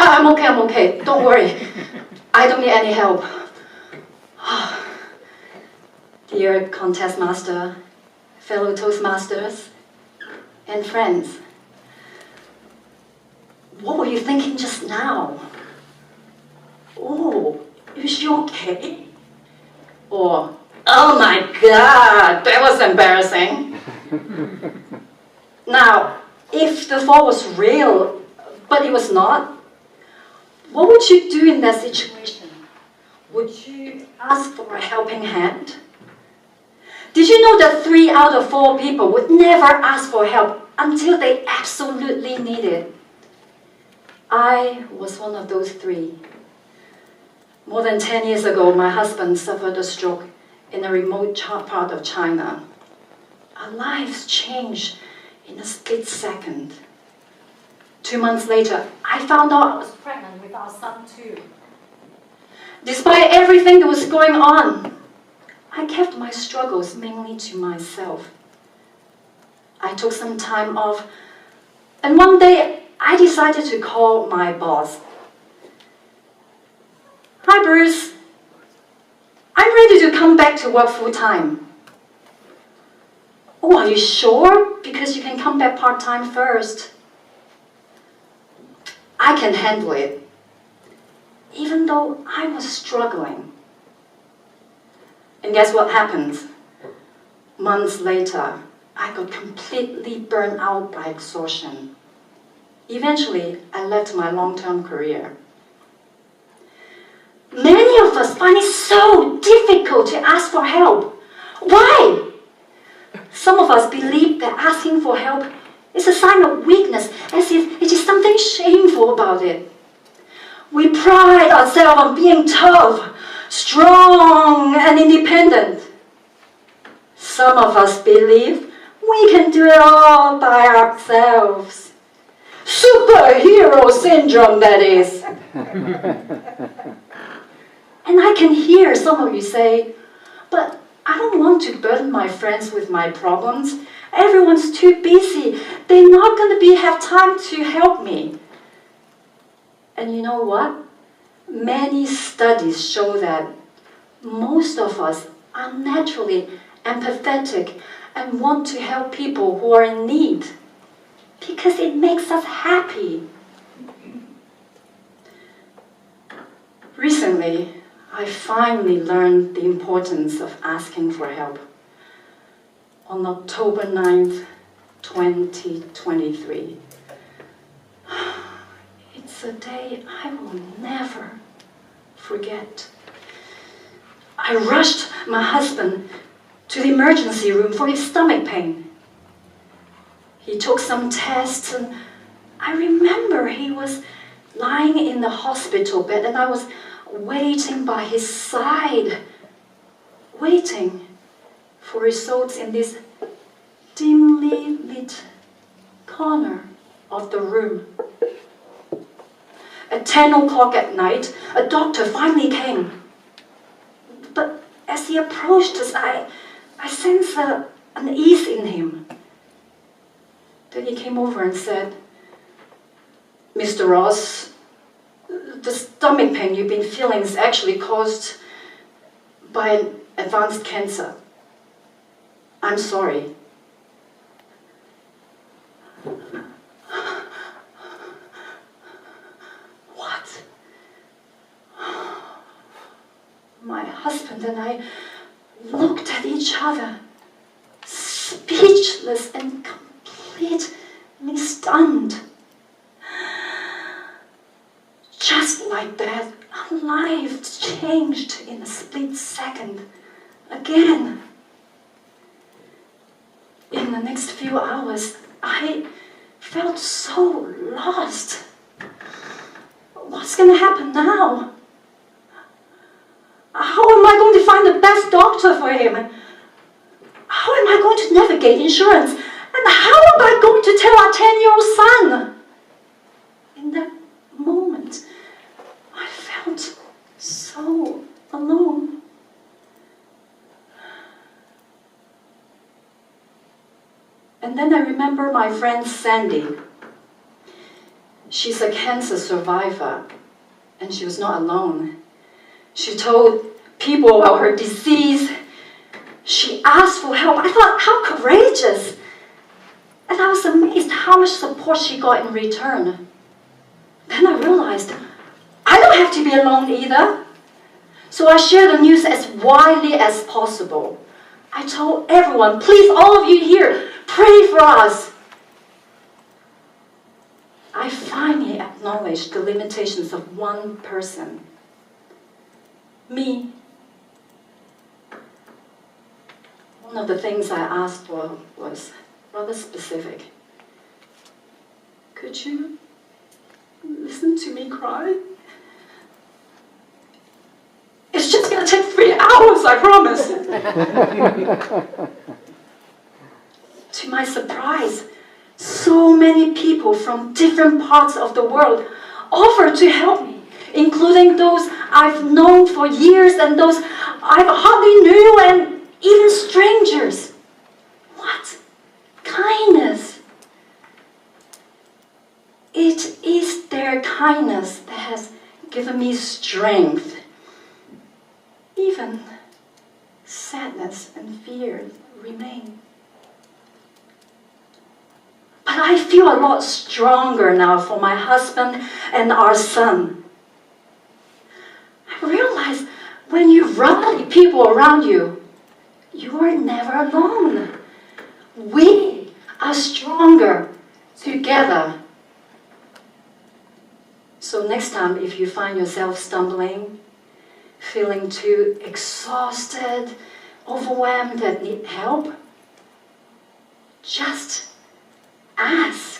I'm okay. Don't worry. I don't need any help. Dear contest master, fellow Toastmasters, and friends, what were you thinking just now? Oh, is she okay? Or, oh my God, that was embarrassing. Now, if the fall was real, but it was not, what would you do in that situation? Would you ask for a helping hand? Did you know that 3 out of 4 people would never ask for help until they absolutely need it? I was one of those 3. More than 10 years ago, my husband suffered a stroke in a remote part of China. Our lives changed in a split second. 2 months later, I found out I was pregnant with our son too. Despite everything that was going on, I kept my struggles mainly to myself. I took some time off, and one day I decided to call my boss. Hi Bruce, I'm ready to come back to work full-time. Oh, are you sure? Because you can come back part-time first. I can handle it, even though I was struggling. And guess what happens? Months later, I got completely burned out by exhaustion. Eventually, I left my long-term career. Many of us find it so difficult to ask for help. Why? Some of us believe that asking for help is a sign of weakness, as if it is something shameful about it. We pride ourselves on being tough, strong, and independent. Some of us believe we can do it all by ourselves. Superhero syndrome, that is. And I can hear some of you say, but I don't want to burden my friends with my problems. Everyone's too busy. They're not going to have time to help me. And you know what? Many studies show that most of us are naturally empathetic and want to help people who are in need because it makes us happy. Recently, I finally learned the importance of asking for help. On October 9th, 2023. It's a day I will never forget. I rushed my husband to the emergency room for his stomach pain. He took some tests, and I remember he was lying in the hospital bed, and I was waiting by his side, waiting for results in this dimly lit corner of the room. At 10 o'clock at night, a doctor finally came. But as he approached us, I sensed an ease in him. Then he came over and said, Mr. Ross, the stomach pain you've been feeling is actually caused by an advanced cancer. I'm sorry. What? My husband and I looked at each other, speechless and completely stunned. Just like that, our lives changed in a split second again. In the next few hours, I felt so lost. What's going to happen now? How am I going to find the best doctor for him? How am I going to navigate insurance? And how am I going to tell our 10-year-old son? In that moment, I felt so alone. And then I remember my friend Sandy. She's a cancer survivor, and she was not alone. She told people about her disease. She asked for help. I thought, how courageous. And I was amazed how much support she got in return. Then I realized, I don't have to be alone either. So I shared the news as widely as possible. I told everyone, please, all of you here, pray for us. I finally acknowledged the limitations of one person. Me. One of the things I asked for was rather specific. Could you listen to me cry? It's just going to take 3 hours, I promise. To my surprise, so many people from different parts of the world offered to help me, including those I've known for years and those I hardly knew, and even strangers. What kindness! It is their kindness that has given me strength. Even sadness and fear remain. But I feel a lot stronger now for my husband and our son. I realize when you rally people around you, you are never alone. We are stronger together. So next time, if you find yourself stumbling, feeling too exhausted, overwhelmed, and need help, just ask.